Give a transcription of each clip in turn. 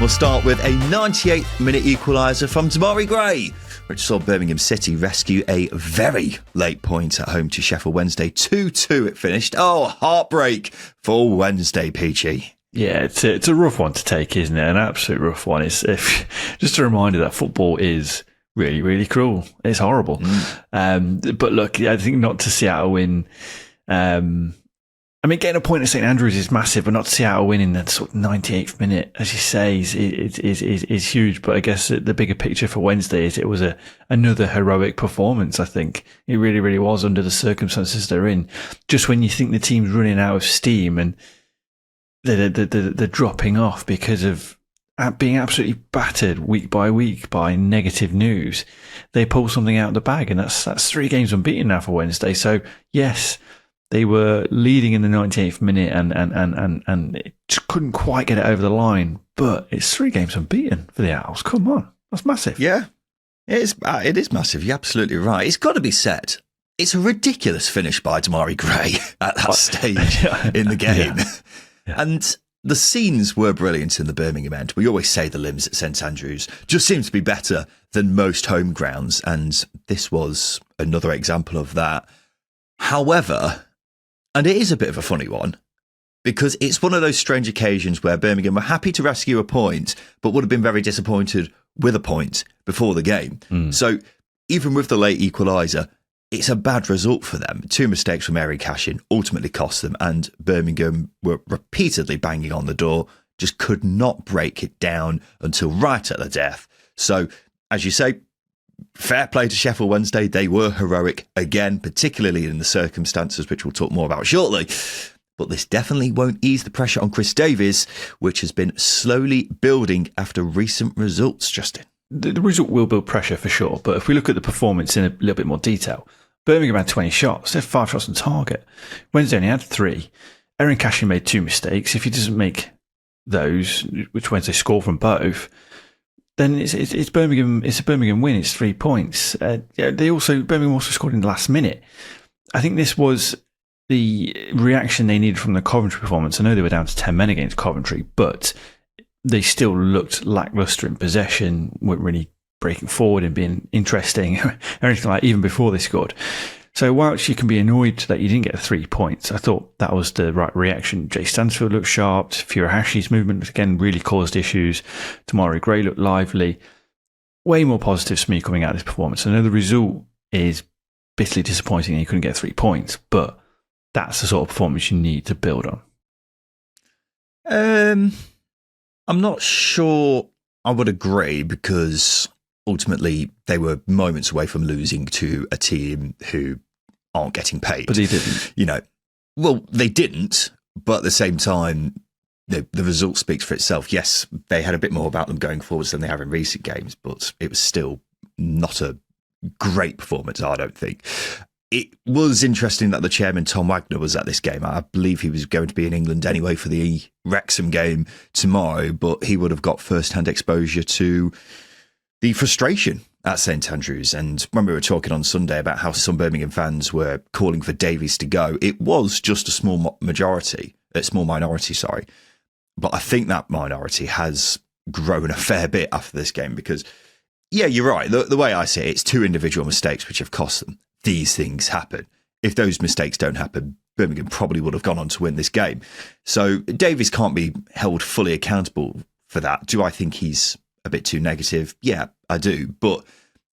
We'll start with a 98th-minute equaliser from Damari Gray, which saw Birmingham City rescue a very late point at home to Sheffield Wednesday. 2-2 it finished. Oh, heartbreak for Wednesday, Peachy. Yeah, it's a rough one to take, isn't it? An absolute rough one. Just a reminder that football is really, really cruel. It's horrible. But look, I think not to Seattle win. Getting a point at St Andrews is massive, but not to Seattle win in that sort of 98th minute, as you say, is huge. But I guess the bigger picture for Wednesday is it was another heroic performance. I think it really, really was under the circumstances they're in. Just when you think the team's running out of steam and they're dropping off because of being absolutely battered week by week by negative news, they pull something out of the bag, and that's 3 games unbeaten now for Wednesday. So yes, they were leading in the 98th minute and it just couldn't quite get it over the line. But it's 3 games unbeaten for the Owls. Come on, that's massive. Yeah, it is massive. You're absolutely right. It's got to be said, it's a ridiculous finish by Damari Gray at that stage in the game. Yeah. And the scenes were brilliant in the Birmingham end. We always say the limbs at St Andrews just seem to be better than most home grounds, and this was another example of that. However, and it is a bit of a funny one, because it's one of those strange occasions where Birmingham were happy to rescue a point, but would have been very disappointed with a point before the game. So even with the late equaliser, it's a bad result for them. 2 mistakes from Mary Cashin ultimately cost them, and Birmingham were repeatedly banging on the door, just could not break it down until right at the death. So, as you say, fair play to Sheffield Wednesday. They were heroic again, particularly in the circumstances, which we'll talk more about shortly. But this definitely won't ease the pressure on Chris Davies, which has been slowly building after recent results, Justin. The result will build pressure for sure, but if we look at the performance in a little bit more detail, Birmingham had 20 shots. They had 5 shots on target. Wednesday only had 3. Erin Cashin made 2 mistakes. If he doesn't make those, which Wednesday scored from both, then it's Birmingham. It's a Birmingham win. It's 3 points. Birmingham also scored in the last minute. I think this was the reaction they needed from the Coventry performance. I know they were down to 10 men against Coventry, but they still looked lacklustre in possession, weren't really breaking forward and being interesting or anything like that, even before they scored. So whilst you can be annoyed that you didn't get 3 points, I thought that was the right reaction. Jay Stansfield looked sharp. Furuhashi's movement, again, really caused issues. Damari Gray looked lively. Way more positives for me coming out of this performance. I know the result is bitterly disappointing and you couldn't get 3 points, but that's the sort of performance you need to build on. I'm not sure I would agree, because ultimately they were moments away from losing to a team who aren't getting paid. But they didn't. They didn't, but at the same time, the result speaks for itself. Yes, they had a bit more about them going forwards than they have in recent games, but it was still not a great performance, I don't think. It was interesting that the chairman, Tom Wagner, was at this game. I believe he was going to be in England anyway for the Wrexham game tomorrow, but he would have got first-hand exposure to the frustration at St Andrews. And when we were talking on Sunday about how some Birmingham fans were calling for Davies to go, it was just a small minority. But I think that minority has grown a fair bit after this game, because, yeah, you're right. The way I see it, it's 2 individual mistakes which have cost them. These things happen. If those mistakes don't happen, Birmingham probably would have gone on to win this game. So Davies can't be held fully accountable for that. Do I think he's a bit too negative? Yeah, I do. But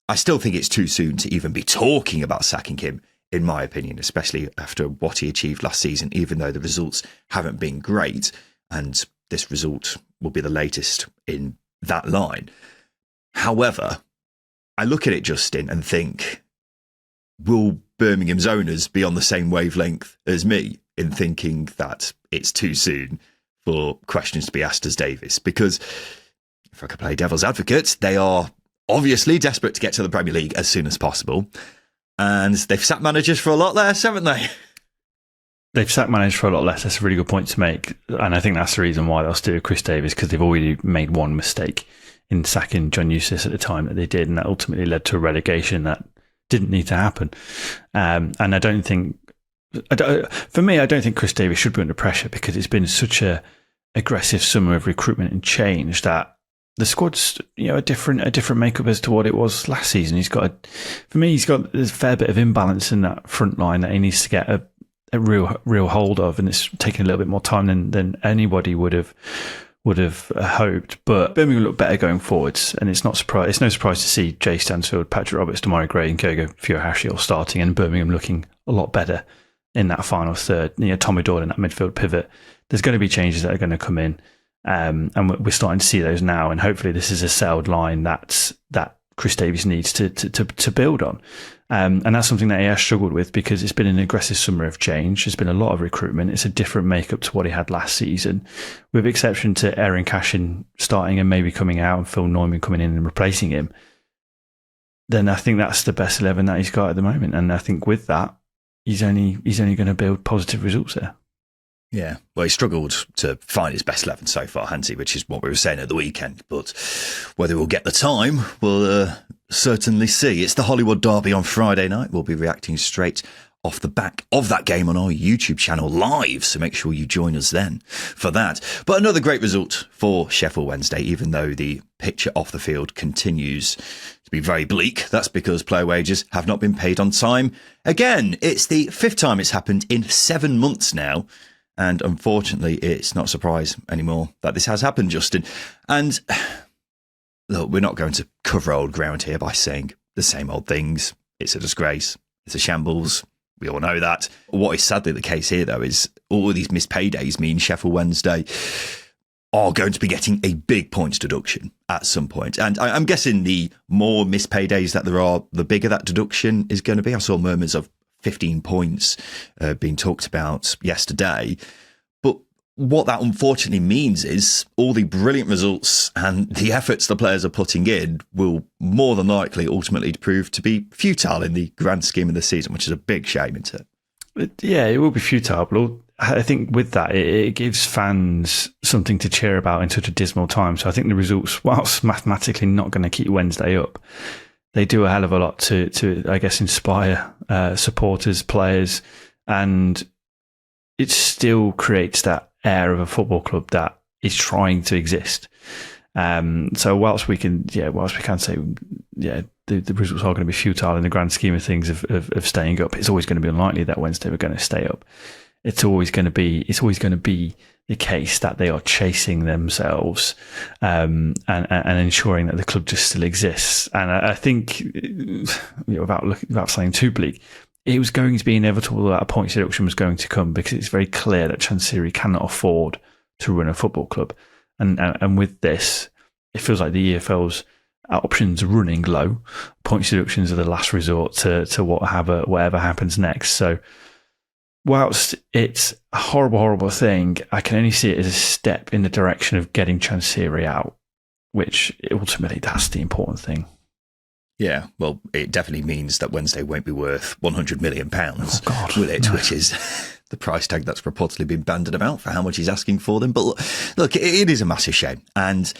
I still think it's too soon to even be talking about sacking him, in my opinion, especially after what he achieved last season, even though the results haven't been great. And this result will be the latest in that line. However, I look at it, Justin, and think, will Birmingham's owners be on the same wavelength as me in thinking that it's too soon for questions to be asked as Davies? Because if I could play devil's advocate, they are obviously desperate to get to the Premier League as soon as possible. And they've sacked managers for a lot less, haven't they? They've sacked managers for a lot less. That's a really good point to make. And I think that's the reason why they'll still do Chris Davies, because they've already made one mistake in sacking John Eustace at the time that they did. And that ultimately led to a relegation that didn't need to happen. And I don't think, for me, I don't think Chris Davies should be under pressure, because it's been such a aggressive summer of recruitment and change that the squad's a different makeup as to what it was last season. He's got a fair bit of imbalance in that front line that he needs to get a real hold of, and it's taking a little bit more time than anybody would have hoped. But Birmingham look better going forwards, and it's no surprise to see Jay Stansfield, Patrick Roberts, Damari Gray, and Kyogo Furuhashi all starting, and Birmingham looking a lot better in that final third. Tommy Doyle in that midfield pivot. There's going to be changes that are going to come in, and we're starting to see those now. And hopefully, this is a settled line that Chris Davies needs to build on. And that's something that he has struggled with because it's been an aggressive summer of change. There's been a lot of recruitment. It's a different makeup to what he had last season, with exception to Aaron Cashin starting and maybe coming out and Phil Neumann coming in and replacing him. Then I think that's the best 11 that he's got at the moment. And I think with that, he's only going to build positive results there. Yeah, well, he struggled to find his best 11 so far, hasn't he? Which is what we were saying at the weekend. But whether we'll get the time, we'll certainly see. It's the Hollywood Derby on Friday night. We'll be reacting straight off the back of that game on our YouTube channel live, so make sure you join us then for that. But another great result for Sheffield Wednesday, even though the picture off the field continues to be very bleak. That's because player wages have not been paid on time. Again, it's the fifth time it's happened in 7 months now. And unfortunately, it's not a surprise anymore that this has happened, Justin. And look, we're not going to cover old ground here by saying the same old things. It's a disgrace. It's a shambles. We all know that. What is sadly the case here, though, is all of these missed paydays mean Sheffield Wednesday are going to be getting a big points deduction at some point. And I'm guessing the more missed paydays that there are, the bigger that deduction is going to be. I saw murmurs of 15 points being talked about yesterday. But what that unfortunately means is all the brilliant results and the efforts the players are putting in will more than likely ultimately prove to be futile in the grand scheme of the season, which is a big shame, isn't it? Yeah, it will be futile. But I think with that, it gives fans something to cheer about in such a dismal time. So I think the results, whilst mathematically not going to keep Wednesday up, they do a hell of a lot to I guess, inspire supporters, players, and it still creates that air of a football club that is trying to exist. So whilst we can say, the results are going to be futile in the grand scheme of things of staying up, it's always going to be unlikely that Wednesday we're going to stay up. It's always going to be the case that they are chasing themselves and ensuring that the club just still exists. And I think, without saying too bleak, it was going to be inevitable that a points deduction was going to come, because it's very clear that Chancery cannot afford to run a football club. And with this, it feels like the EFL's options are running low. Points deductions are the last resort to whatever happens next. So whilst it's a horrible, horrible thing, I can only see it as a step in the direction of getting Chancery out, which ultimately that's the important thing. Yeah, well, it definitely means that Wednesday won't be worth £100 million, will it? No. Which is the price tag that's reportedly been bandied about for how much he's asking for them. But look, it is a massive shame. And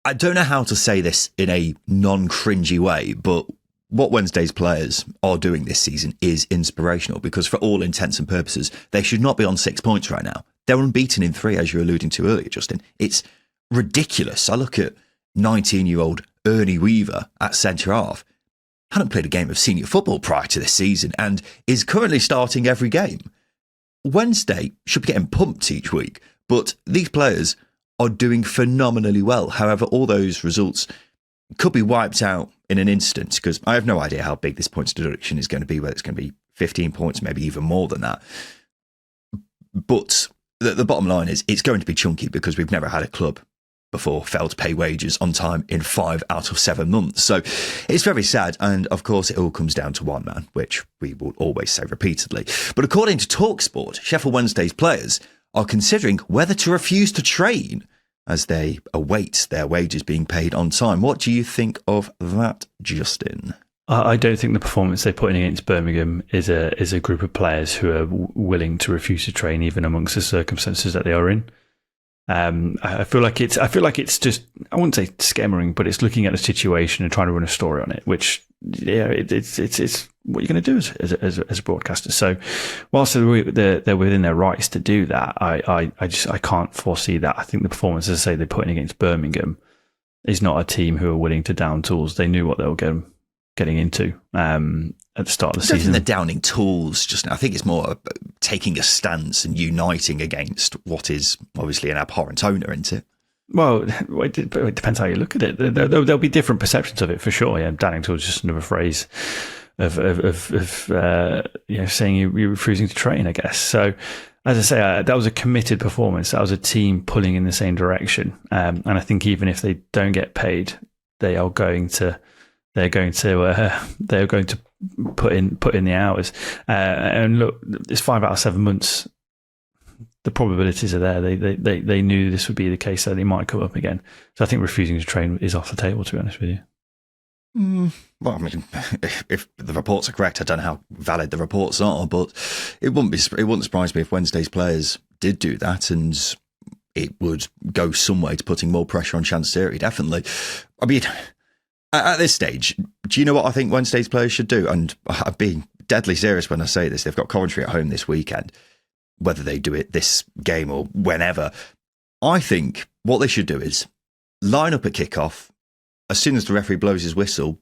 I don't know how to say this in a non-cringy way, but what Wednesday's players are doing this season is inspirational, because for all intents and purposes, they should not be on 6 points right now. They're unbeaten in 3, as you're alluding to earlier, Justin. It's ridiculous. I look at 19-year-old Ernie Weaver at centre-half. Hadn't played a game of senior football prior to this season and is currently starting every game. Wednesday should be getting pumped each week, but these players are doing phenomenally well. However, all those results could be wiped out in an instant, because I have no idea how big this points deduction is going to be, whether it's going to be 15 points, maybe even more than that. But the bottom line is it's going to be chunky, because we've never had a club before failed to pay wages on time in 5 out of 7 months. So it's very sad. And of course, it all comes down to one man, which we will always say repeatedly. But according to TalkSport, Sheffield Wednesday's players are considering whether to refuse to train as they await their wages being paid on time. What do you think of that, Justin? I don't think the performance they put in against Birmingham is a group of players who are willing to refuse to train, even amongst the circumstances that they are in. I feel like it's just, I wouldn't say scammering, but it's looking at the situation and trying to run a story on it, which it's what you're going to do as a broadcaster. So whilst they're within their rights to do that, I can't foresee that. I think the performance, as I say, they put in against Birmingham is not a team who are willing to down tools. They knew what they were getting into at the start of the season. I don't think they're downing tools. I think it's more taking a stance and uniting against what is obviously an abhorrent owner, isn't it? Well, it depends how you look at it. There'll be different perceptions of it for sure. Yeah, downing tools is just another phrase of saying you're refusing to train, I guess. So, as I say, that was a committed performance. That was a team pulling in the same direction. And I think even if they don't get paid, they are going to put in the hours. And look, it's 5 out of 7 months. The probabilities are there. They knew this would be the case, so they might come up again. So I think refusing to train is off the table, to be honest with you. Well, I mean, if the reports are correct, I don't know how valid the reports are, but it wouldn't surprise me if Wednesday's players did do that, and it would go some way to putting more pressure on Chancery. Definitely. I mean, at this stage, do you know what I think Wednesday's players should do? And I'm being deadly serious when I say this. They've got Coventry at home this weekend. Whether they do it this game or whenever, I think what they should do is line up at kickoff. As soon as the referee blows his whistle,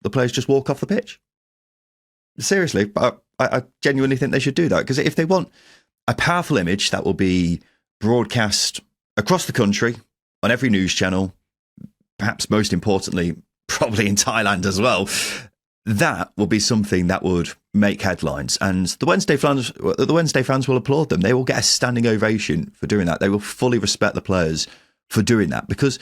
the players just walk off the pitch. Seriously, I genuinely think they should do that, because if they want a powerful image that will be broadcast across the country on every news channel, perhaps most importantly, probably in Thailand as well, that will be something that would make headlines. And the Wednesday fans will applaud them. They will get a standing ovation for doing that. They will fully respect the players for doing that, because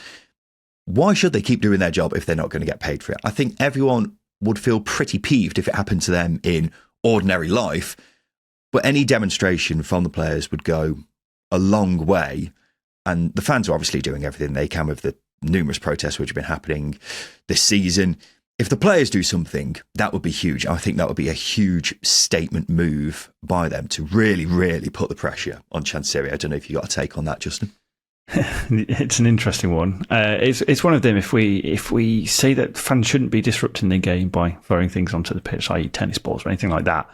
why should they keep doing their job if they're not going to get paid for it? I think everyone would feel pretty peeved if it happened to them in ordinary life, but any demonstration from the players would go a long way. And the fans are obviously doing everything they can with the numerous protests which have been happening this season. If the players do something, that would be huge. I think that would be a huge statement move by them to really, really put the pressure on Chancery. I don't know if you got a take on that, Justin. It's an interesting one. It's one of them. If we say that fans shouldn't be disrupting the game by throwing things onto the pitch, i.e. tennis balls or anything like that,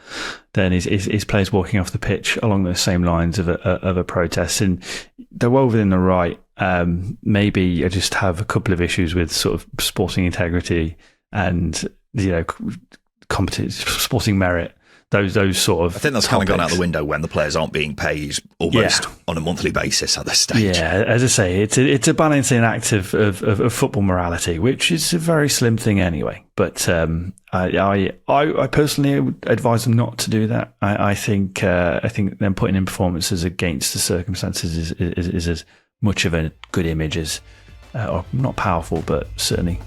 then is players walking off the pitch along the same lines of a protest, and they're well within the right. Maybe I just have a couple of issues with sort of sporting integrity and sporting merit. Those sort of, I think that's kind of gone out the window when the players aren't being paid almost on a monthly basis at this stage. Yeah, as I say, it's a balancing act of football morality, which is a very slim thing anyway. But I personally would advise them not to do that. I think them putting in performances against the circumstances is as much of a good image as, or not powerful, but certainly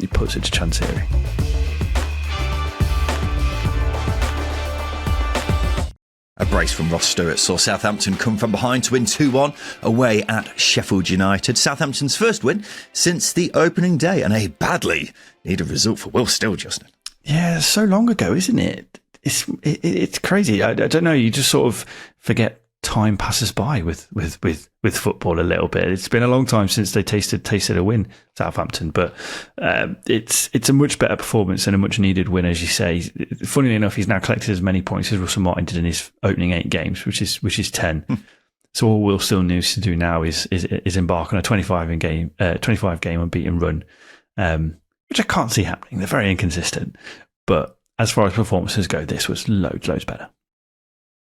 it puts it to Chancery. A brace from Ross Stewart saw Southampton come from behind to win 2-1 away at Sheffield United. Southampton's first win since the opening day, and a badly needed result for Will Still, Justin. Yeah, so long ago, isn't it? It's crazy. I don't know. You just sort of forget time passes by with football a little bit. It's been a long time since they tasted a win, Southampton, but it's a much better performance and a much needed win, as you say. Funnily enough, he's now collected as many points as Russell Martin did in his opening 8 games, which is 10. So all Will still needs to do now is embark on a 25 game unbeaten run, which I can't see happening. They're very inconsistent, but as far as performances go, this was loads better.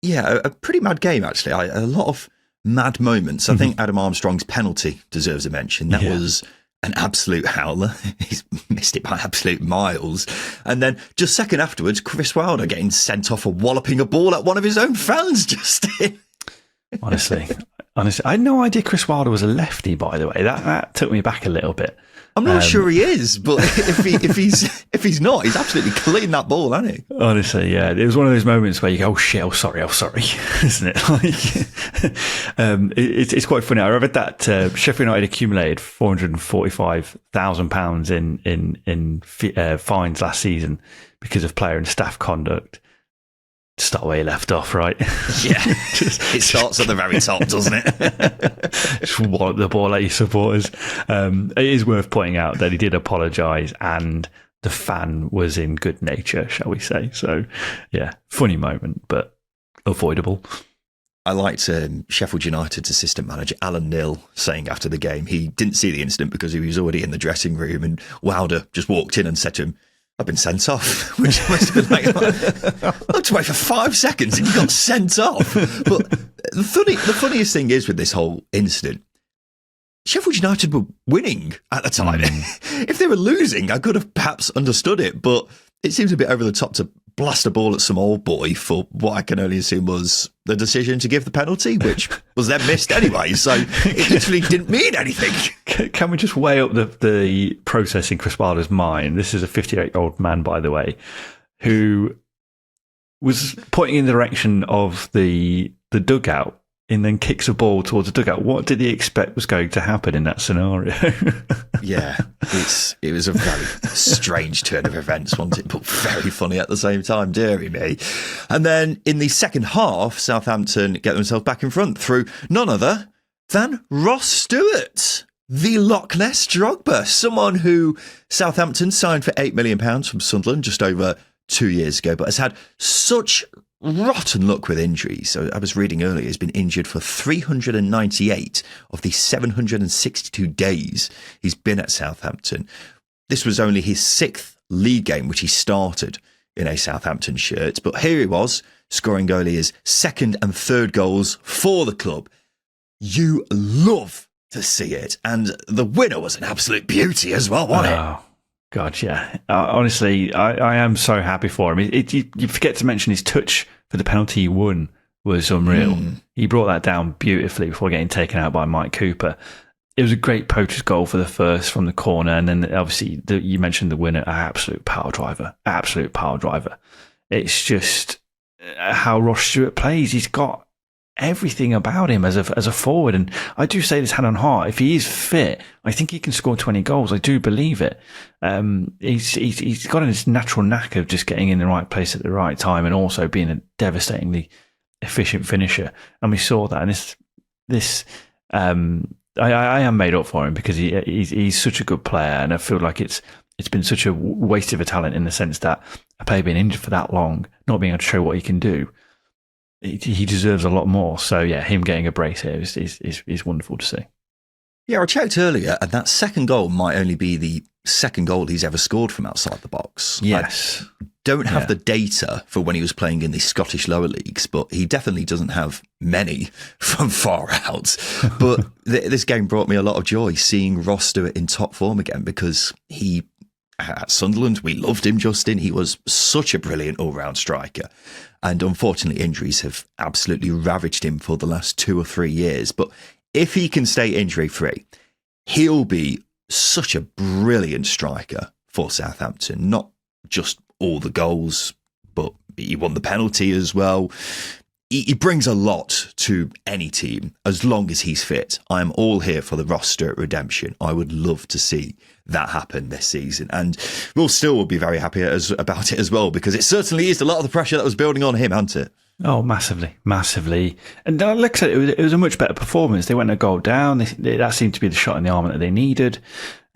Yeah, a pretty mad game, actually. A lot of mad moments. I think Adam Armstrong's penalty deserves a mention. That was an absolute howler. He's missed it by absolute miles. And then just second afterwards, Chris Wilder getting sent off for walloping a ball at one of his own fans, Justin. Honestly, I had no idea Chris Wilder was a lefty, by the way. That took me back a little bit. I'm not sure he is, but if he's not, he's absolutely cleaned that ball, hasn't he? Honestly, yeah. It was one of those moments where you go, oh shit, oh sorry, isn't it? It's quite funny. I read that Sheffield United accumulated £445,000 in fines last season because of player and staff conduct. Start where you left off, right? Yeah. It starts at the very top, doesn't it? Just wallop the ball at your supporters. It is worth pointing out that he did apologise and the fan was in good nature, shall we say. So, yeah, funny moment, but avoidable. I liked Sheffield United's assistant manager, Alan Nill, saying after the game he didn't see the incident because he was already in the dressing room, and Wilder just walked in and said to him, "I've been sent off," which must have been like, I had to wait for 5 seconds and you got sent off. But the funniest thing is with this whole incident, Sheffield United were winning at the time. If they were losing, I could have perhaps understood it, but it seems a bit over the top to blast a ball at some old boy for what I can only assume was the decision to give the penalty, which was then missed anyway. So it literally didn't mean anything. Can we just weigh up the process in Chris Wilder's mind? This is a 58-year-old man, by the way, who was pointing in the direction of the dugout and then kicks a ball towards the dugout. What did he expect was going to happen in that scenario? Yeah, it was a very strange turn of events, wasn't it? But very funny at the same time, dearie me. And then in the second half, Southampton get themselves back in front through none other than Ross Stewart, the Loch Ness Drogba, someone who Southampton signed for £8 million from Sunderland just over 2 years ago, but has had such rotten luck with injuries. So I was reading earlier, he's been injured for 398 of the 762 days he's been at Southampton. This was only his 6th league game, which he started in a Southampton shirt. But here he was, scoring only his second and third goals for the club. You love to see it. And the winner was an absolute beauty as well, wasn't it? God, yeah. Honestly, I am so happy for him. You forget to mention his touch for the penalty he won was unreal. He brought that down beautifully before getting taken out by Mike Cooper. It was a great poacher's goal for the first from the corner. And then obviously you mentioned the winner, absolute power driver. It's just how Ross Stewart plays. He's got everything about him as a forward, and I do say this hand on heart, if he is fit, I think he can score 20 goals. I do believe it. He's got his natural knack of just getting in the right place at the right time, and also being a devastatingly efficient finisher. And we saw that. And I am made up for him because he's such a good player, and I feel like it's been such a waste of a talent in the sense that a player being injured for that long, not being able to show what he can do. He deserves a lot more. So, yeah, him getting a brace here is wonderful to see. Yeah, I checked earlier, and that second goal might only be the second goal he's ever scored from outside the box. Yes. I don't have the data for when he was playing in the Scottish lower leagues, but he definitely doesn't have many from far out. But this game brought me a lot of joy seeing Ross Stewart in top form again, because at Sunderland, we loved him, Justin. He was such a brilliant all-round striker. And unfortunately, injuries have absolutely ravaged him for the last 2 or 3 years. But if he can stay injury-free, he'll be such a brilliant striker for Southampton. Not just all the goals, but he won the penalty as well. He brings a lot to any team as long as he's fit. I'm all here for the Ross Stewart redemption. I would love to see that happen this season. And we'll still be very happy about it as well, because it certainly eased a lot of the pressure that was building on him, hasn't it? Oh, massively. And like I said, it was a much better performance. They went a goal down. That seemed to be the shot in the arm that they needed.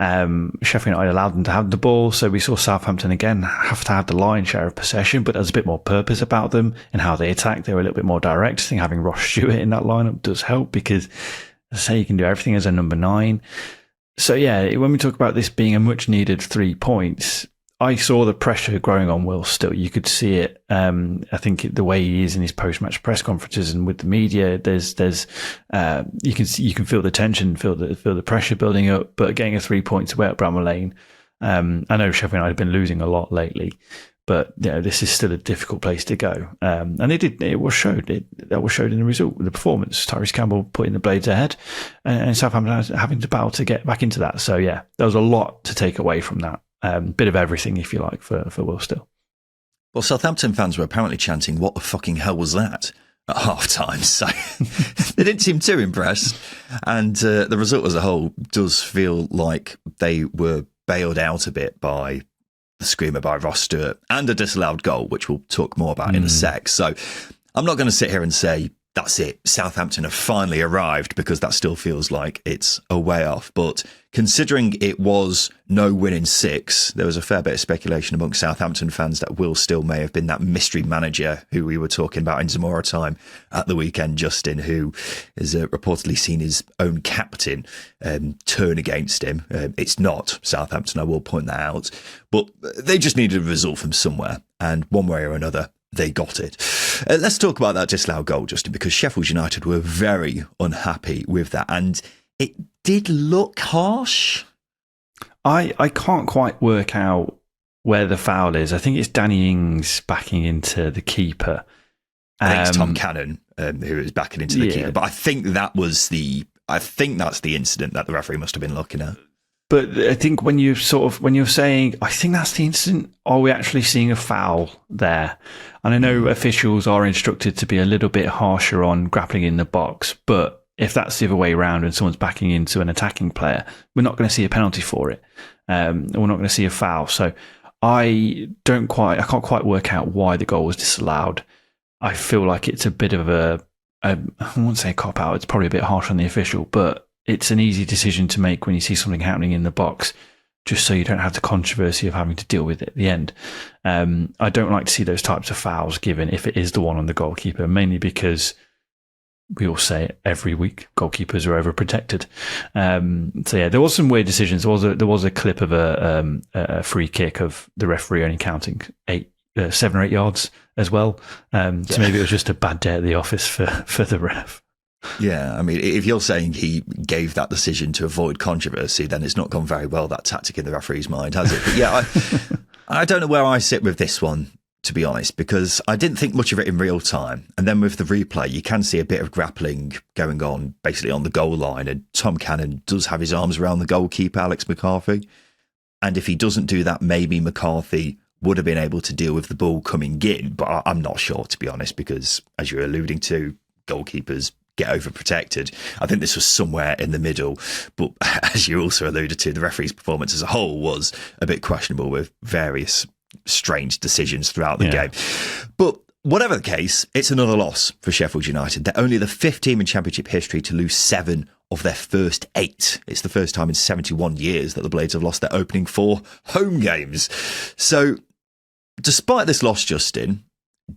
Sheffield United allowed them to have the ball, so we saw Southampton again have to have the lion's share of possession, but there's a bit more purpose about them and how they attacked. They were a little bit more direct. I think having Ross Stewart in that lineup does help, because, as I say, you can do everything as a number 9. So yeah, when we talk about this being a much needed 3 points, I saw the pressure growing on Will still. You could see it. I think the way he is in his post-match press conferences and with the media, there's you can feel the tension, feel the pressure building up. But getting a 3 points away at Bramall Lane, I know Sheffield United have been losing a lot lately, but this is still a difficult place to go. And they did. That was showed in the result, the performance. Tyrese Campbell putting the blades ahead, and Southampton having to battle to get back into that. So yeah, there was a lot to take away from that. Bit of everything, if you like, for Will Still. Well, Southampton fans were apparently chanting, "What the fucking hell was that?" at half-time, so they didn't seem too impressed. And the result as a whole does feel like they were bailed out a bit by the screamer by Ross Stewart and a disallowed goal, which we'll talk more about in a sec. So I'm not going to sit here and say that's it. Southampton have finally arrived, because that still feels like it's a way off. But considering it was no win in 6, there was a fair bit of speculation amongst Southampton fans that Will Still may have been that mystery manager who we were talking about in Zamora time at the weekend, Justin, who has reportedly seen his own captain turn against him. It's not Southampton, I will point that out. But they just needed a result from somewhere, and one way or another, they got it. Let's talk about that disallowed goal, Justin, because Sheffield United were very unhappy with that, and it did look harsh. I can't quite work out where the foul is. I think it's Danny Ings backing into the keeper. I think it's Tom Cannon who is backing into the keeper, but I think that's the incident that the referee must have been looking at. But I think when you're saying, I think that's the incident, are we actually seeing a foul there? And I know officials are instructed to be a little bit harsher on grappling in the box, but if that's the other way around and someone's backing into an attacking player, we're not going to see a penalty for it. We're not going to see a foul. So I can't quite work out why the goal was disallowed. I feel like it's a bit of I won't say a cop out. It's probably a bit harsh on the official, but it's an easy decision to make when you see something happening in the box, just so you don't have the controversy of having to deal with it at the end. I don't like to see those types of fouls given if it is the one on the goalkeeper, mainly because we all say it every week, goalkeepers are overprotected. So yeah, there was some weird decisions. There was a clip of a free kick of the referee only counting 7 or 8 yards as well. So maybe it was just a bad day at the office for the ref. Yeah, I mean, if you're saying he gave that decision to avoid controversy, then it's not gone very well, that tactic in the referee's mind, has it? But yeah, I don't know where I sit with this one, to be honest, because I didn't think much of it in real time. And then with the replay, you can see a bit of grappling going on basically on the goal line. And Tom Cannon does have his arms around the goalkeeper, Alex McCarthy. And if he doesn't do that, maybe McCarthy would have been able to deal with the ball coming in. But I'm not sure, to be honest, because as you're alluding to, goalkeepers get overprotected. I think this was somewhere in the middle, but as you also alluded to, the referee's performance as a whole was a bit questionable with various strange decisions throughout the game. But whatever the case, it's another loss for Sheffield United. They're only the 5th team in Championship history to lose 7 of their first 8. It's the first time in 71 years that the Blades have lost their opening 4 home games. So despite this loss, Justin,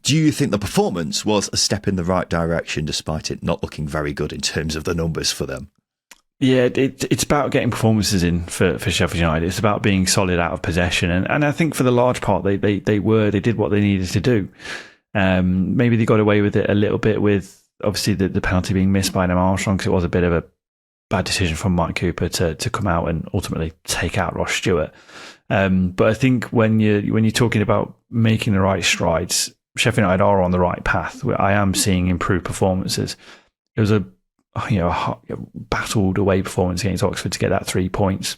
do you think the performance was a step in the right direction, despite it not looking very good in terms of the numbers for them? Yeah, it's about getting performances in for Sheffield United. It's about being solid out of possession. And I think for the large part, they did what they needed to do. Maybe they got away with it a little bit with, obviously, the penalty being missed by Noam Armstrong, because it was a bit of a bad decision from Mike Cooper to come out and ultimately take out Ross Stewart. But I think when you're talking about making the right strides, Sheffield United are on the right path. I am seeing improved performances. It was a battled away performance against Oxford to get that 3 points.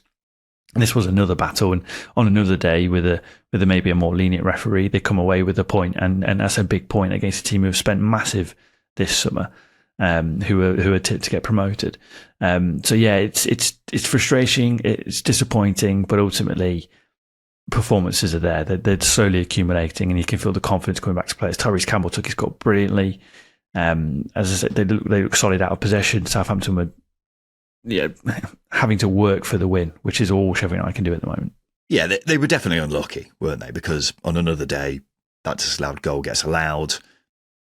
And this was another battle, and on another day with a maybe a more lenient referee, they come away with a point, and that's a big point against a team who have spent massive this summer, who are tipped to get promoted. So yeah, it's frustrating, it's disappointing, but ultimately performances are there. They're slowly accumulating, and you can feel the confidence coming back to players. Tyrese Campbell took his goal brilliantly. As I said, they look solid out of possession. Southampton were having to work for the win, which is all Sheffield United can do at the moment. Yeah, they were definitely unlucky, weren't they? Because on another day, that disallowed goal gets allowed,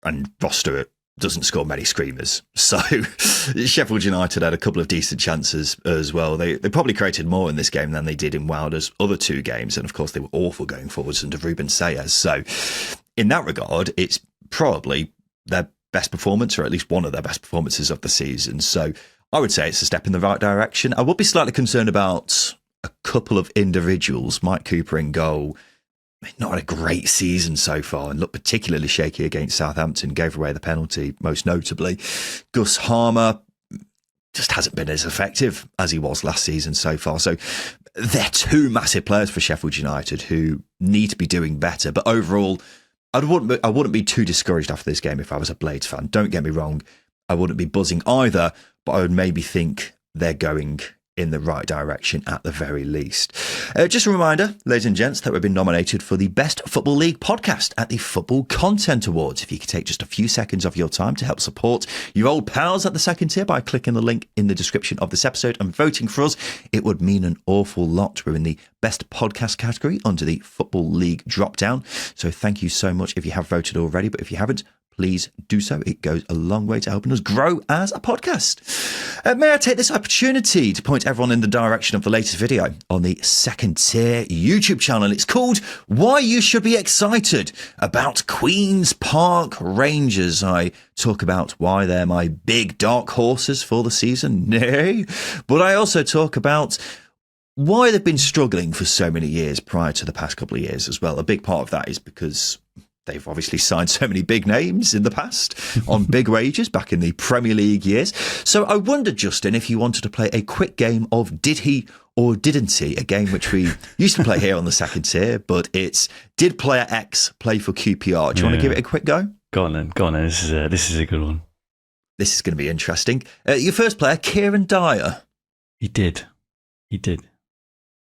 and Ross Stewart doesn't score many screamers. So Sheffield United had a couple of decent chances as well. They probably created more in this game than they did in Wilder's other 2 games. And of course, they were awful going forwards under Ruben Sayers. So in that regard, it's probably their best performance, or at least one of their best performances of the season. So I would say it's a step in the right direction. I would be slightly concerned about a couple of individuals. Mike Cooper in goal, not had a great season so far, and looked particularly shaky against Southampton, gave away the penalty most notably. Gus Harmer just hasn't been as effective as he was last season so far. So they're 2 massive players for Sheffield United who need to be doing better. But overall, I wouldn't be too discouraged after this game if I was a Blades fan. Don't get me wrong, I wouldn't be buzzing either, but I would maybe think they're going in the right direction at the very least. Just a reminder, ladies and gents, that we've been nominated for the Best Football League podcast at the Football Content Awards. If you could take just a few seconds of your time to help support your old pals at the second tier by clicking the link in the description of this episode and voting for us, it would mean an awful lot. We're in the Best Podcast category under the Football League drop-down. So thank you so much if you have voted already, but if you haven't, please do so. It goes a long way to helping us grow as a podcast. May I take this opportunity to point everyone in the direction of the latest video on the second tier YouTube channel. It's called Why You Should Be Excited About Queen's Park Rangers. I talk about why they're my big dark horses for the season. Nay. But I also talk about why they've been struggling for so many years prior to the past couple of years as well. A big part of that is because they've obviously signed so many big names in the past on big wages back in the Premier League years. So I wondered, Justin, if you wanted to play a quick game of Did He or Didn't He? A game which we used to play here on the second tier, but it's Did Player X play for QPR? Do you want to give it a quick go? Go on then. This is a good one. This is going to be interesting. Your first player, Kieran Dyer. He did.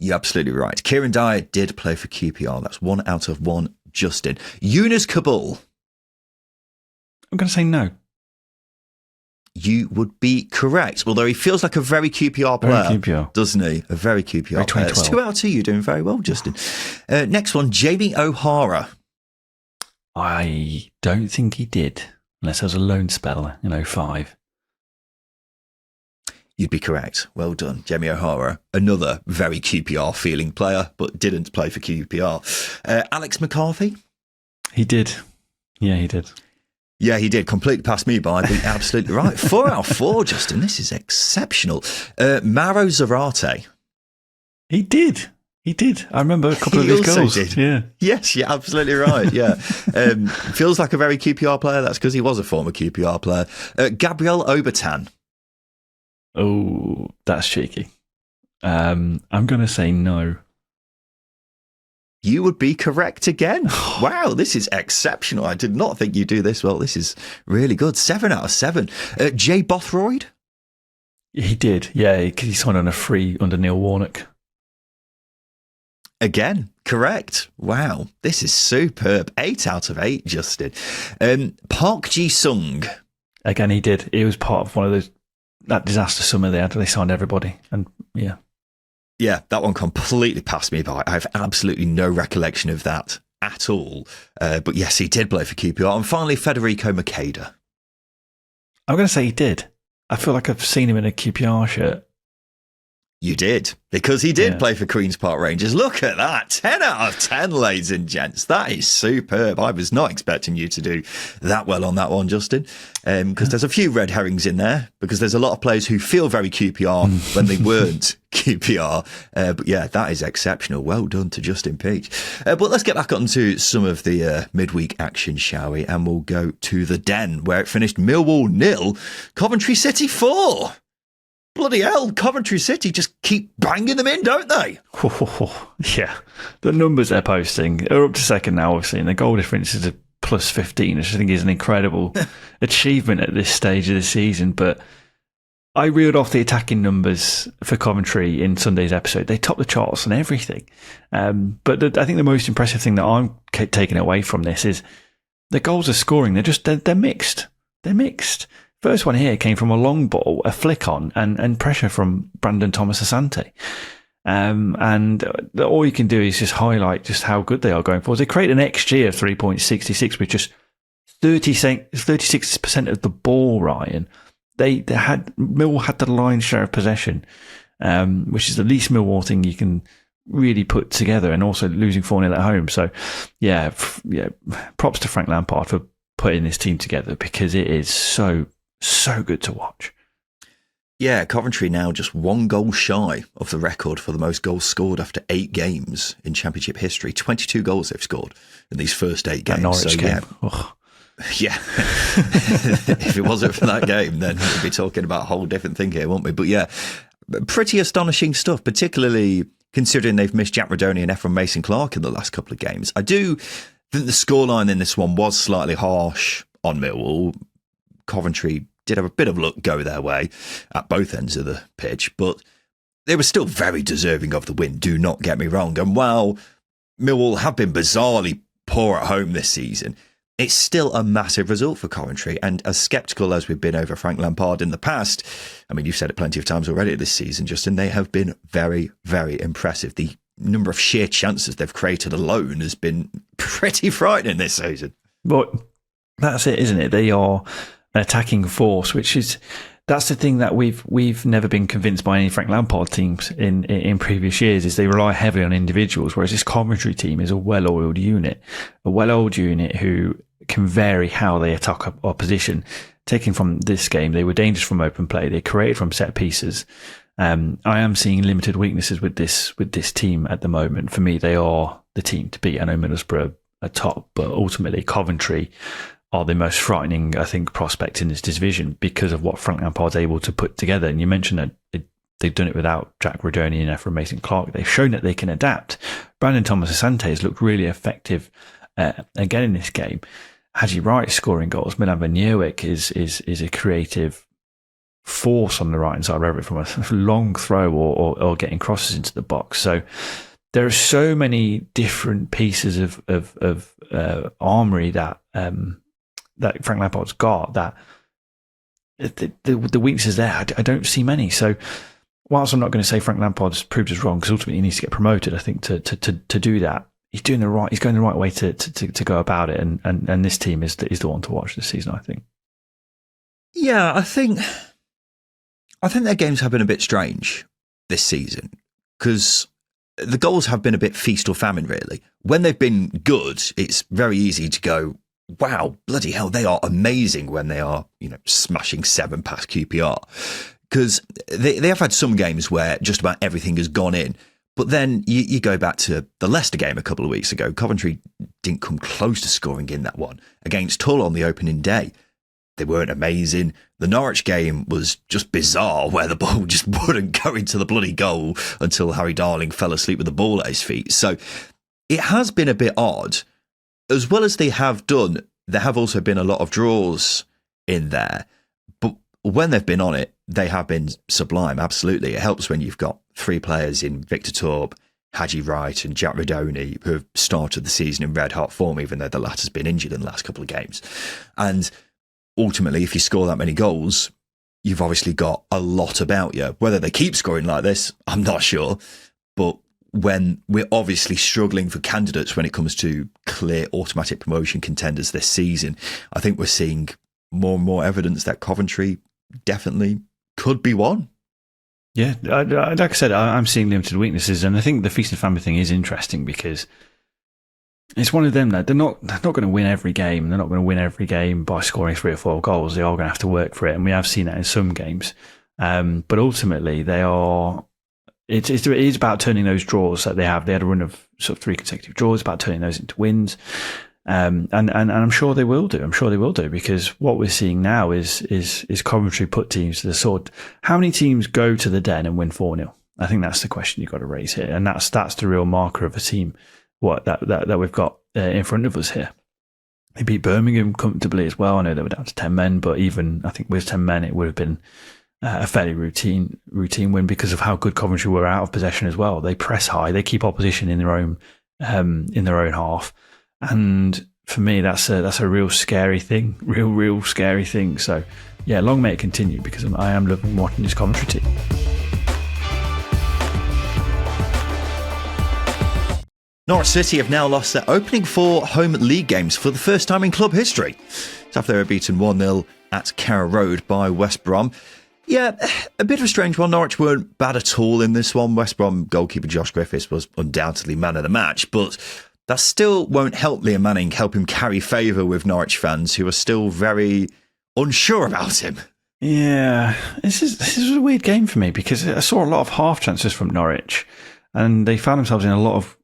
You're absolutely right. Kieran Dyer did play for QPR. That's 1 out of 1. Justin. Yunus Kabul. I'm going to say no. You would be correct. Although he feels like a very QPR player, doesn't he? A very QPR player. It's 2 out of 2. You're doing very well, Justin. Next one, Jamie O'Hara. I don't think he did, unless there was a loan spell in 05. You'd be correct. Well done, Jamie O'Hara. Another very QPR feeling player, but didn't play for QPR. Alex McCarthy? He did. Yeah, he did. Yeah, he did. Completely passed me by, but absolutely right. 4 out of 4, Justin. This is exceptional. Mauro Zarate? He did. I remember a couple of his goals. Did. Yeah. Yes, you're absolutely right. Yeah. Feels like a very QPR player. That's because he was a former QPR player. Gabriel Obertan? Oh, that's cheeky. I'm going to say no. You would be correct again. Wow, this is exceptional. I did not think you'd do this well. This is really good. 7 out of 7. Jay Bothroyd? He did, yeah. He signed on a free under Neil Warnock. Again, correct. Wow, this is superb. 8 out of 8, Justin. Park Ji-sung? Again, he did. He was part of one of that disaster summer they had. They signed everybody, and yeah. Yeah, that one completely passed me by. I have absolutely no recollection of that at all. But yes, he did play for QPR. And finally, Federico Makeda. I'm going to say he did. I feel like I've seen him in a QPR shirt. You did, because he did play for Queen's Park Rangers. Look at that. 10 out of 10, ladies and gents. That is superb. I was not expecting you to do that well on that one, Justin, because there's a few red herrings in there, because there's a lot of players who feel very QPR when they weren't QPR. But yeah, that is exceptional. Well done to Justin Peach. But let's get back onto some of the midweek action, shall we? And we'll go to the Den, where it finished Millwall 0, Coventry City 4. Bloody hell, Coventry City just keep banging them in, don't they? Yeah, the numbers they're posting are up to second now, obviously, and the goal difference is a plus 15, which I think is an incredible achievement at this stage of the season. But I reeled off the attacking numbers for Coventry in Sunday's episode. They top the charts and everything. But I think the most impressive thing that I'm taking away from this is the goals are scoring. They're mixed. They're mixed. First one here came from a long ball, a flick on, and pressure from Brandon Thomas Asante. And all you can do is just highlight just how good they are going forward. They create an XG of 3.66 with just 36% of the ball, Ryan. Millwall had the lion's share of possession, which is the least Millwall thing you can really put together, and also losing 4-0 at home. So, yeah, props to Frank Lampard for putting this team together, because it is so good to watch. Yeah, Coventry now just 1 goal shy of the record for the most goals scored after 8 games in Championship history. 22 goals they've scored in these first 8 games. That Norwich game. Yeah. If it wasn't for that game, then we'd be talking about a whole different thing here, wouldn't we? But yeah, pretty astonishing stuff, particularly considering they've missed Jack Rodoni and Ephraim Mason-Clark in the last couple of games. I do think the scoreline in this one was slightly harsh on Millwall. Coventry did have a bit of luck go their way at both ends of the pitch, but they were still very deserving of the win, do not get me wrong. And while Millwall have been bizarrely poor at home this season, it's still a massive result for Coventry. And as sceptical as we've been over Frank Lampard in the past, I mean, you've said it plenty of times already this season, Justin, they have been very, very impressive. The number of sheer chances they've created alone has been pretty frightening this season. But that's it, isn't it? They are an attacking force, that's the thing that we've never been convinced by any Frank Lampard teams in previous years, is they rely heavily on individuals, whereas this Coventry team is a well-oiled unit who can vary how they attack opposition. Taking from this game, they were dangerous from open play. They created from set pieces. I am seeing limited weaknesses with this team at the moment. For me, they are the team to beat. I know Middlesbrough are top, but ultimately Coventry are the most frightening, I think, prospect in this division because of what Frank Lampard's able to put together. And you mentioned that they've done it without Jack Rodoni and Ephraim Mason-Clark. They've shown that they can adapt. Brandon Thomas-Asante has looked really effective again in this game. Haji Wright scoring goals. Milan Van Nieuwijk is a creative force on the right-hand side, whether it's from a long throw or getting crosses into the box. So there are so many different pieces of armoury that Frank Lampard's got, that the weaknesses there, I don't see many. So whilst I'm not going to say Frank Lampard's proved us wrong, because ultimately he needs to get promoted, I think to do that, he's going the right way to go about it, and this team is the one to watch this season, I think. Yeah, I think their games have been a bit strange this season, because the goals have been a bit feast or famine, really. When they've been good, it's very easy to go, wow, bloody hell, they are amazing when they are, smashing 7 past QPR. Because they have had some games where just about everything has gone in. But then you go back to the Leicester game a couple of weeks ago. Coventry didn't come close to scoring in that one. Against Hull on the opening day, they weren't amazing. The Norwich game was just bizarre, where the ball just wouldn't go into the bloody goal until Harry Darling fell asleep with the ball at his feet. So it has been a bit odd. As well as they have done, there have also been a lot of draws in there. But when they've been on it, they have been sublime, absolutely. It helps when you've got 3 players in Victor Torb, Haji Wright and Jack Rodoni, who have started the season in red-hot form, even though the latter's been injured in the last couple of games. And ultimately, if you score that many goals, you've obviously got a lot about you. Whether they keep scoring like this, I'm not sure. But when we're obviously struggling for candidates when it comes to clear automatic promotion contenders this season, I think we're seeing more and more evidence that Coventry definitely could be one. Yeah, like I said, I'm seeing limited weaknesses, and I think the feast and famine thing is interesting because it's one of them that they're not going to win every game. They're not going to win every game by scoring 3 or 4 goals. They are going to have to work for it, and we have seen that in some games. But ultimately, they are. It is about turning those draws that they have. They had a run of sort of 3 consecutive draws, about turning those into wins. And I'm sure they will do. I'm sure they will do, because what we're seeing now is Coventry put teams to the sword. How many teams go to the Den and win 4-0? I think that's the question you've got to raise here, and that's the real marker of a team. What that we've got in front of us here. They beat Birmingham comfortably as well. I know they were down to 10 men, but even I think with 10 men, it would have been a fairly routine win because of how good Coventry were out of possession as well. They press high, they keep opposition in their own half, and for me, that's a real scary thing, real scary thing. So yeah, long may it continue, because I am loving watching this Coventry team. Norwich City have now lost their opening 4 home league games for the first time in club history. It's after they were beaten 1-0 at Carrow Road by West Brom. Yeah, a bit of a strange one. Norwich weren't bad at all in this one. West Brom goalkeeper Josh Griffiths was undoubtedly man of the match, but that still won't help Liam Manning, help him carry favour with Norwich fans who are still very unsure about him. Yeah, this is a weird game for me, because I saw a lot of half chances from Norwich, and they found themselves in a lot of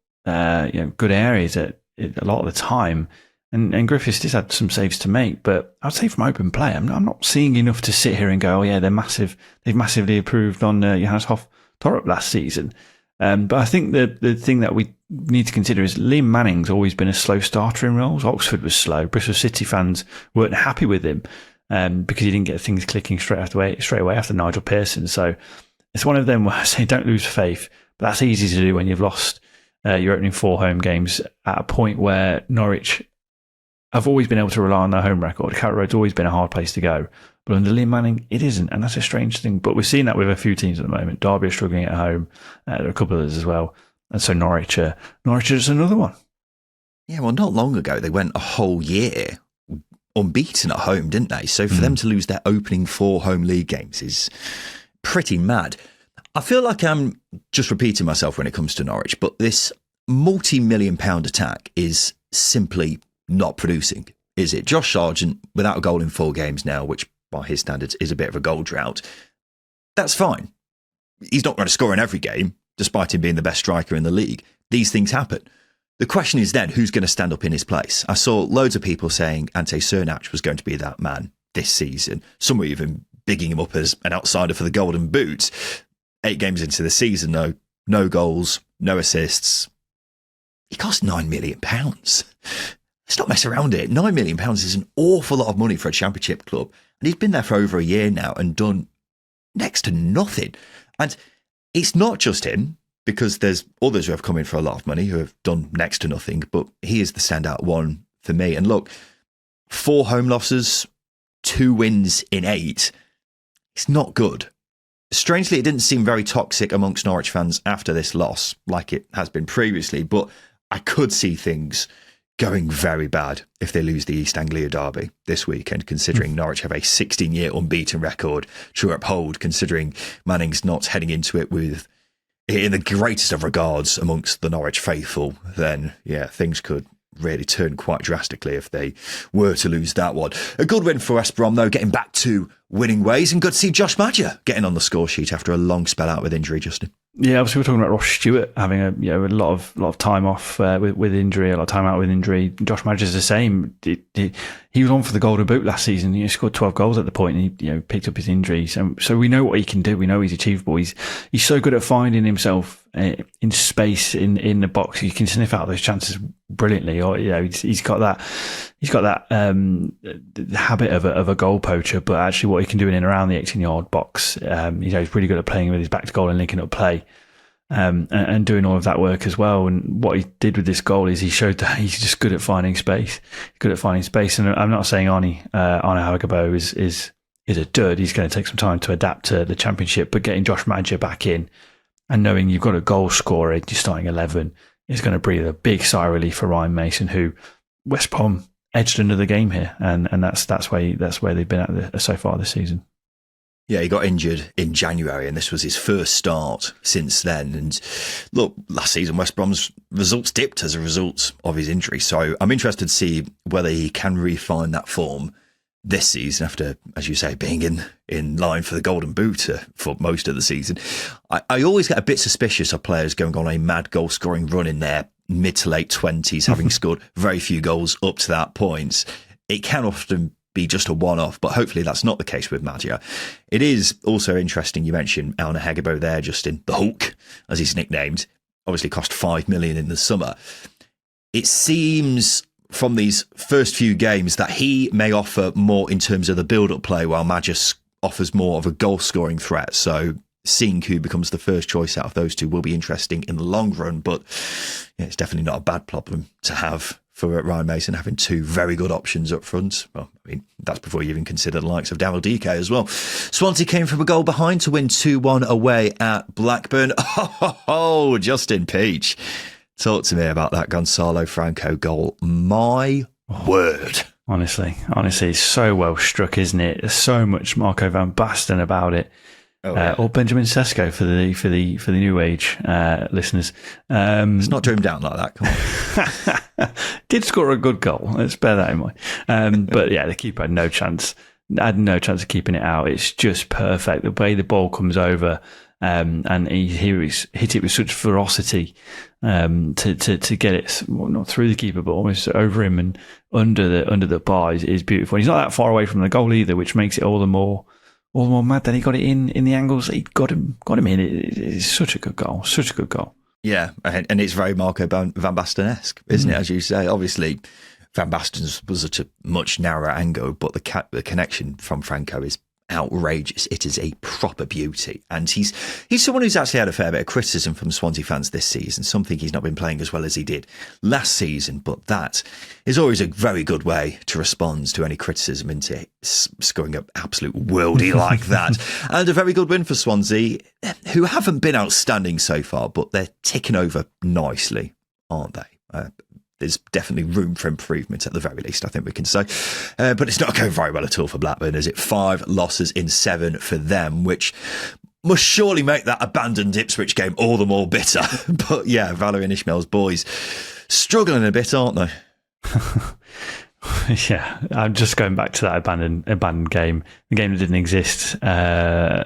good areas at a lot of the time. And Griffiths did have some saves to make, but I'd say from open play, I'm not seeing enough to sit here and go, oh yeah, they're massive. They've massively improved on Johannes Hoff-Torup last season. But I think the thing that we need to consider is Liam Manning's always been a slow starter in roles. Oxford was slow. Bristol City fans weren't happy with him because he didn't get things clicking straight away after Nigel Pearson. So it's one of them where I say don't lose faith, but that's easy to do when you've lost your opening 4 home games at a point where Norwich have always been able to rely on their home record. Carrot Road's always been a hard place to go. But under Liam Manning, it isn't. And that's a strange thing. But we've seen that with a few teams at the moment. Derby are struggling at home. There are a couple of others as well. And so Norwich is another one. Yeah, well, not long ago, they went a whole year unbeaten at home, didn't they? So for them to lose their opening 4 home league games is pretty mad. I feel like I'm just repeating myself when it comes to Norwich, but this multi-million-pound attack is simply not producing, is it? Josh Sargent, without a goal in 4 games now, which by his standards is a bit of a goal drought, that's fine. He's not going to score in every game, despite him being the best striker in the league. These things happen. The question is then, who's going to stand up in his place? I saw loads of people saying Ante Cernak was going to be that man this season. Some were even bigging him up as an outsider for the Golden Boot. 8 games into the season, though, no goals, no assists. He cost £9 million. Let's not mess around it. £9 million is an awful lot of money for a championship club. And he's been there for over a year now and done next to nothing. And it's not just him, because there's others who have come in for a lot of money who have done next to nothing, but he is the standout one for me. And look, 4 home losses, 2 wins in 8. It's not good. Strangely, it didn't seem very toxic amongst Norwich fans after this loss, like it has been previously, but I could see things going very bad if they lose the East Anglia derby this weekend, considering Norwich have a 16-year unbeaten record to uphold, considering Manning's not heading into it with, in the greatest of regards amongst the Norwich faithful, then, yeah, things could really turn quite drastically if they were to lose that one. A good win for West Brom, though, getting back to winning ways, and good to see Josh Maja getting on the score sheet after a long spell out with injury, Justin. Yeah, obviously we're talking about Ross Stewart having a lot of time off with injury, a lot of time out with injury. Josh Maja's the same. He was on for the Golden Boot last season. He scored 12 goals at the point, and he picked up his injuries. So we know what he can do. We know he's achievable. He's so good at finding himself in space in the box. He can sniff out those chances brilliantly. Or he's got that habit of a goal poacher, but actually what he can do in and around the 18-yard box, he's really good at playing with his back to goal and linking up play, and doing all of that work as well. And what he did with this goal is he showed that he's just good at finding space. And I'm not saying Arne Hagebo is a dud. He's going to take some time to adapt to the Championship, but getting Josh Maja back in and knowing you've got a goal scorer in your starting 11 is going to breathe a big sigh of relief for Ryan Mason, who West Brom edged another game here, and that's where they've been at so far this season. Yeah, he got injured in January, and this was his first start since then. And look, last season West Brom's results dipped as a result of his injury, so I'm interested to see whether he can refine that form this season after, as you say, being in line for the Golden Boot for most of the season. I always get a bit suspicious of players going on a mad goal scoring run in their mid to late 20s, having scored very few goals up to that point. It can often be just a one-off, but hopefully that's not the case with Maja. It is also interesting you mentioned Arne Hagebo there, Justin, the Hulk, as he's nicknamed, obviously cost $5 million in the summer. It seems from these first few games that he may offer more in terms of the build-up play, while Maja offers more of a goal-scoring threat. So seeing who becomes the first choice out of those two will be interesting in the long run, but yeah, it's definitely not a bad problem to have for Ryan Mason, having 2 very good options up front. Well, I mean, that's before you even consider the likes of Daryl Dike as well. Swansea came from a goal behind to win 2-1 away at Blackburn. Oh, Justin Peach. Talk to me about that Gonzalo Franco goal. My word. Honestly, it's so well struck, isn't it? There's so much Marco van Basten about it. Oh, yeah. Or Benjamin Sesko for the new age listeners. Let's not dream down like that. Come on. Did score a good goal. Let's bear that in mind. But yeah, the keeper had no chance. Had no chance of keeping it out. It's just perfect. The way the ball comes over, and he hit it with such ferocity to get it, well, not through the keeper, but almost over him and under the bar is beautiful. And he's not that far away from the goal either, which makes it all the more mad that he got it in the angles he got him in. It's such a good goal. Yeah, and it's very Marco van Basten-esque, isn't it? As you say, obviously Van Basten's was at a much narrower angle, but the connection from Franco is outrageous. It is a proper beauty. And he's someone who's actually had a fair bit of criticism from Swansea fans this season. Some think he's not been playing as well as he did last season, but that is always a very good way to respond to any criticism into scoring an absolute worldie like that. And a very good win for Swansea, who haven't been outstanding so far, but they're ticking over nicely, aren't they? There's definitely room for improvement at the very least, I think we can say. But it's not going very well at all for Blackburn, is it? 5 losses in 7 for them, which must surely make that abandoned Ipswich game all the more bitter. But yeah, Valerie and Ishmael's boys struggling a bit, aren't they? Yeah, I'm just going back to that abandoned game, the game that didn't exist. I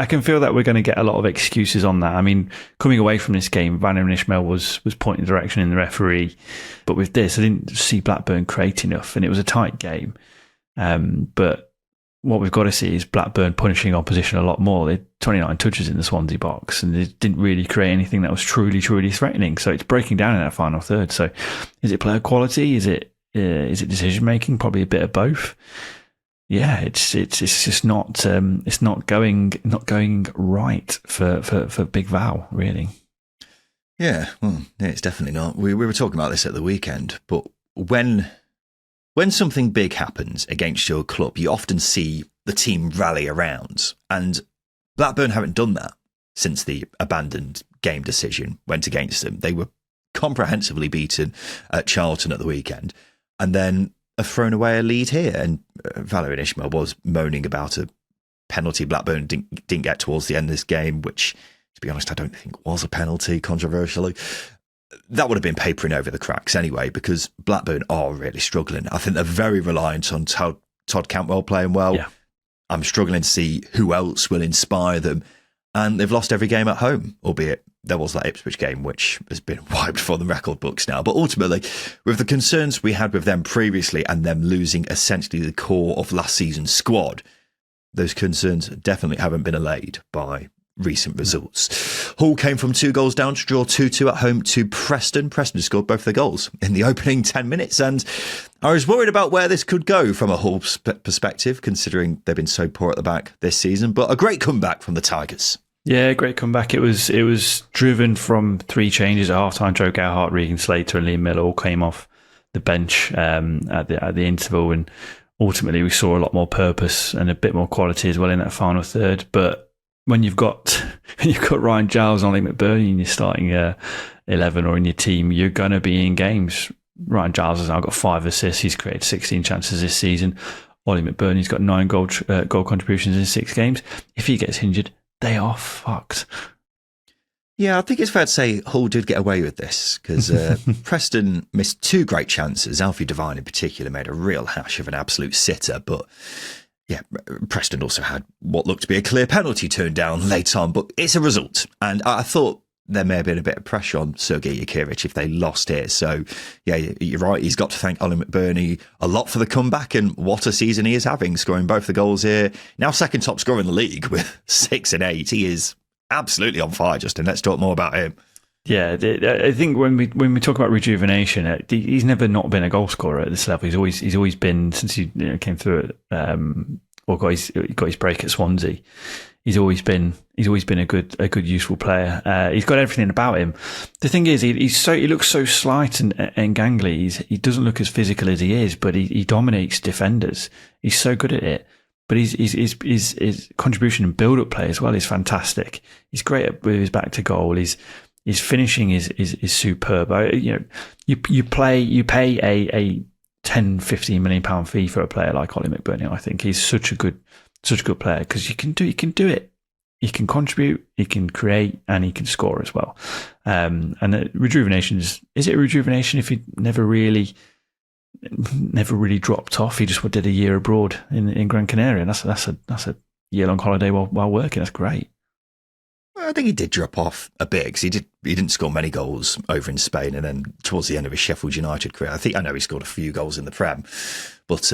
can feel that we're going to get a lot of excuses on that. I mean, coming away from this game, Van and Ishmael was pointing direction in the referee. But with this, I didn't see Blackburn create enough, and it was a tight game. But what we've got to see is Blackburn punishing opposition a lot more. They had 29 touches in the Swansea box, and they didn't really create anything that was truly, truly threatening. So it's breaking down in that final third. So is it player quality? Is it decision making? Probably a bit of both. Yeah, it's just not going right for Big Val, really. Yeah, well, it's definitely not. We were talking about this at the weekend, but when something big happens against your club, you often see the team rally around, and Blackburn haven't done that since the abandoned game decision went against them. They were comprehensively beaten at Charlton at the weekend, and then have thrown away a lead here. And Valerie and Ishmael was moaning about a penalty Blackburn didn't get towards the end of this game, which, to be honest, I don't think was a penalty, controversially. That would have been papering over the cracks anyway, because Blackburn are really struggling. I think they're very reliant on Todd Cantwell playing well. Yeah. I'm struggling to see who else will inspire them. And they've lost every game at home, albeit there was that Ipswich game, which has been wiped from the record books now. But ultimately, with the concerns we had with them previously and them losing essentially the core of last season's squad, those concerns definitely haven't been allayed by recent results. Hull came from 2 goals down to draw 2-2 at home to Preston. Preston scored both their goals in the opening 10 minutes. And I was worried about where this could go from a Hull perspective, considering they've been so poor at the back this season. But a great comeback from the Tigers. Yeah, great comeback. It was driven from 3 changes at half-time. Joe Gerhardt, Regan Slater and Liam Miller all came off the bench at the interval, and ultimately we saw a lot more purpose and a bit more quality as well in that final third. But when you've got Ryan Giles and Ollie McBurney in your starting 11 or in your team, you're going to be in games. Ryan Giles has now got 5 assists. He's created 16 chances this season. Ollie McBurney's got 9 goal contributions in 6 games. If he gets injured, they are fucked. Yeah, I think it's fair to say Hull did get away with this, because Preston missed 2 great chances. Alfie Devine in particular made a real hash of an absolute sitter, but yeah, Preston also had what looked to be a clear penalty turned down late on, but it's a result. And I thought there may have been a bit of pressure on Sergei Yakiewicz if they lost here. So yeah, you're right. He's got to thank Ollie McBurney a lot for the comeback, and what a season he is having, scoring both the goals here. Now second top scorer in the league with 6 and 8. He is absolutely on fire, Justin. Let's talk more about him. Yeah, I think when we talk about rejuvenation, he's never not been a goal scorer at this level. He's always been, since he came through it, or got his break at Swansea. He's always been a good useful player. He's got everything about him. The thing is, he looks so slight and gangly. He doesn't look as physical as he is, but he dominates defenders. He's so good at it. But his contribution and build-up play as well is fantastic. He's great with his back to goal. His finishing is superb. You pay a 10-15 million pound fee for a player like Ollie McBurney. I think he's such a good player, because he can do it. He can contribute, he can create, and he can score as well. And rejuvenation is it a rejuvenation if he never really dropped off? He just did a year abroad in Gran Canaria. That's a year-long holiday while working. That's great. I think he did drop off a bit, because he didn't score many goals over in Spain, and then towards the end of his Sheffield United career, I know he scored a few goals in the Prem, but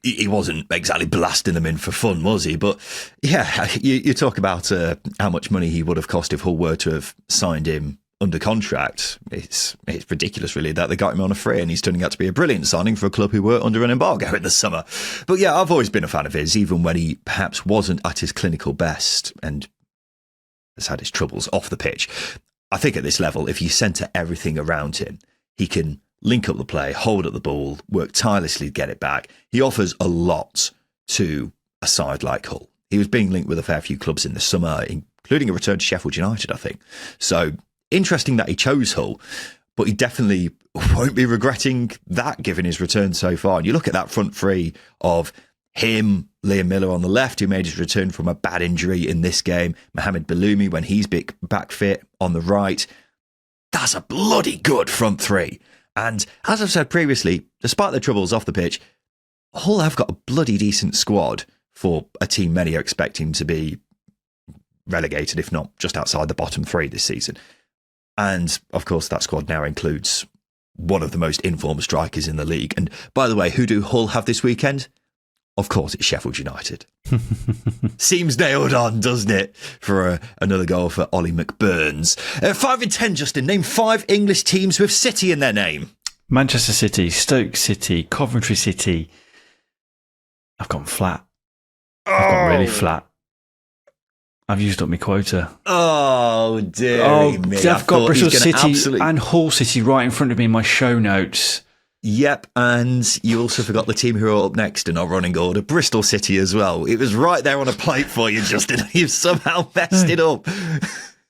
he wasn't exactly blasting them in for fun, was he? But yeah, you talk about how much money he would have cost if Hull were to have signed him under contract. It's ridiculous, really, that they got him on a free, and he's turning out to be a brilliant signing for a club who were under an embargo in the summer. But yeah, I've always been a fan of his, even when he perhaps wasn't at his clinical best and has had his troubles off the pitch. I think at this level, if you centre everything around him, he can link up the play, hold up the ball, work tirelessly to get it back. He offers a lot to a side like Hull. He was being linked with a fair few clubs in the summer, including a return to Sheffield United, I think. So interesting that he chose Hull, but he definitely won't be regretting that given his return so far. And you look at that front three of him, Liam Miller on the left, who made his return from a bad injury in this game, Mohamed Baloumi when he's back fit on the right. That's a bloody good front three. And as I've said previously, despite the troubles off the pitch, Hull have got a bloody decent squad for a team many are expecting to be relegated, if not just outside the bottom three this season. And, of course, that squad now includes one of the most informed strikers in the league. And, by the way, who do Hull have this weekend? Of course, it's Sheffield United. Seems nailed on, doesn't it? For another goal for Ollie McBurns. 5 in 10, Justin. Name 5 English teams with City in their name. Manchester City, Stoke City, Coventry City. I've gone flat. I've gone really flat. I've used up my quota. Oh, dear me. I've got Bristol City and Hull City right in front of me in my show notes. Yep, and you also forgot the team who are up next in our running order, Bristol City as well. It was right there on a plate for you, Justin. You've somehow messed it up.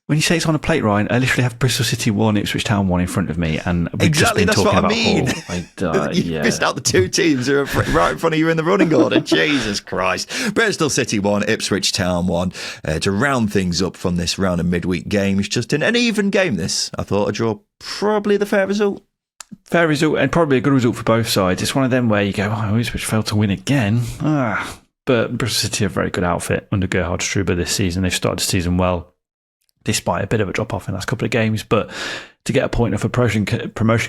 When you say it's on a plate, Ryan, I literally have Bristol City 1, Ipswich Town 1 in front of me, and we've exactly, just been talking about Hull. You missed out the 2 teams who are right in front of you in the running order. Jesus Christ. Bristol City 1, Ipswich Town 1. To round things up from this round of midweek games, Justin, an even game this. I thought a draw probably the fair result. Fair result, and probably a good result for both sides. It's one of them where you go, oh, Ipswich failed to win again. But Bristol City are a very good outfit under Gerhard Struber this season. They've started the season well, despite a bit of a drop-off in the last couple of games. But to get a point off a promotion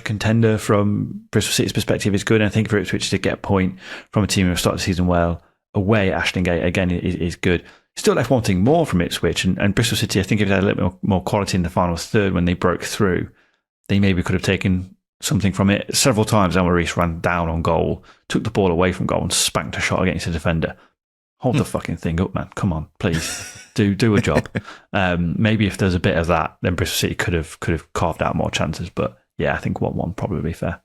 contender from Bristol City's perspective is good. And I think for Ipswich to get a point from a team who have started the season well away at Ashton Gate, again, is good. Still left wanting more from Ipswich. And Bristol City, I think if they had a little bit more quality in the final third when they broke through, they maybe could have taken something from it. Several times Elmer Rees ran down on goal, took the ball away from goal and spanked a shot against the defender. Hold the fucking thing up, man. Come on, please. Do a job. Maybe if there's a bit of that, then Bristol City could have carved out more chances. But yeah, I think 1-1 probably fair.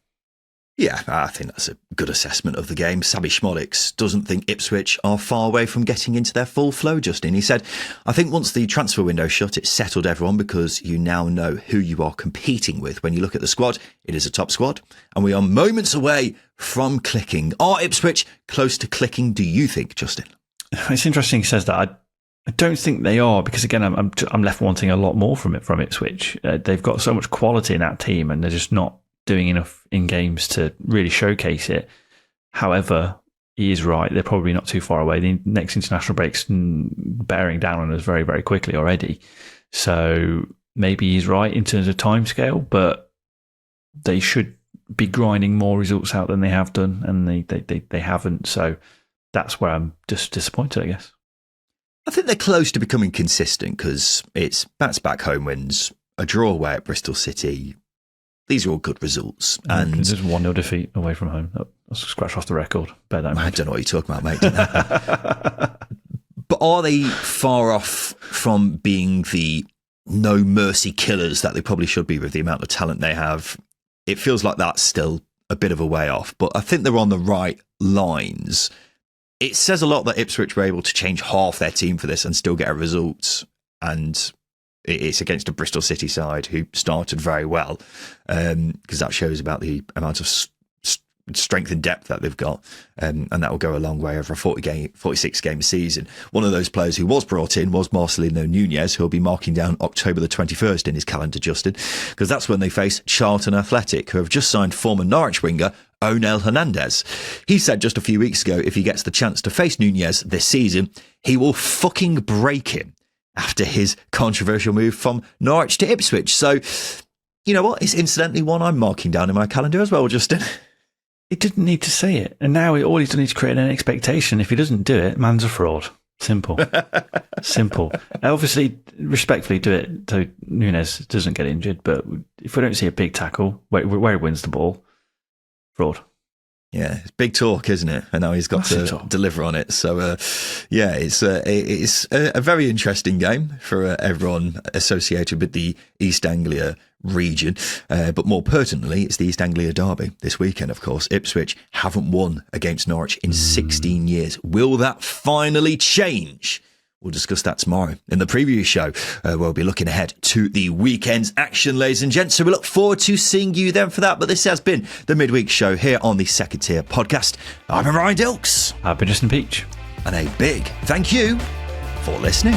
Yeah, I think that's a good assessment of the game. Sabby Schmolix doesn't think Ipswich are far away from getting into their full flow, Justin. He said, I think once the transfer window shut, it settled everyone because you now know who you are competing with. When you look at the squad, it is a top squad, and we are moments away from clicking. Are Ipswich close to clicking, do you think, Justin? It's interesting he says that. I don't think they are, because again, I'm left wanting a lot more from Ipswich. They've got so much quality in that team, and they're just not doing enough in games to really showcase it. However, he is right. They're probably not too far away. The next international break's bearing down on us very, very quickly already. So maybe he's right in terms of timescale, but they should be grinding more results out than they have done, and they haven't. So that's where I'm just disappointed, I guess. I think they're close to becoming consistent because it's back home wins, a draw away at Bristol City. These are all good results. And there's 1-0 defeat away from home. I'll scratch off the record. I don't know what you're talking about, mate. But are they far off from being the no mercy killers that they probably should be with the amount of talent they have? It feels like that's still a bit of a way off, but I think they're on the right lines. It says a lot that Ipswich were able to change half their team for this and still get a result. And it's against a Bristol City side who started very well, because that shows about the amount of strength and depth that they've got, and that will go a long way over a 46-game season. One of those players who was brought in was Marcelino Nunez, who will be marking down October the 21st in his calendar, Justin, because that's when they face Charlton Athletic, who have just signed former Norwich winger Onel Hernandez. He said just a few weeks ago if he gets the chance to face Nunez this season, he will fucking break him after his controversial move from Norwich to Ipswich. So, you know what? It's incidentally one I'm marking down in my calendar as well, Justin. He didn't need to say it. And now all he's done is create an expectation. If he doesn't do it, man's a fraud. Simple. Obviously, respectfully do it so Nunes doesn't get injured, but if we don't see a big tackle where he wins the ball, fraud. Yeah, it's big talk, isn't it? And now he's got to deliver on it. So, it's a very interesting game for everyone associated with the East Anglia region. But more pertinently, it's the East Anglia derby this weekend, of course. Ipswich haven't won against Norwich in 16 years. Will that finally change? We'll discuss that tomorrow in the preview show. We'll be looking ahead to the weekend's action, ladies and gents. So we look forward to seeing you then for that. But this has been the Midweek Show here on the Second Tier Podcast. I've been Ryan Dilks. I've been Justin Peach. And a big thank you for listening.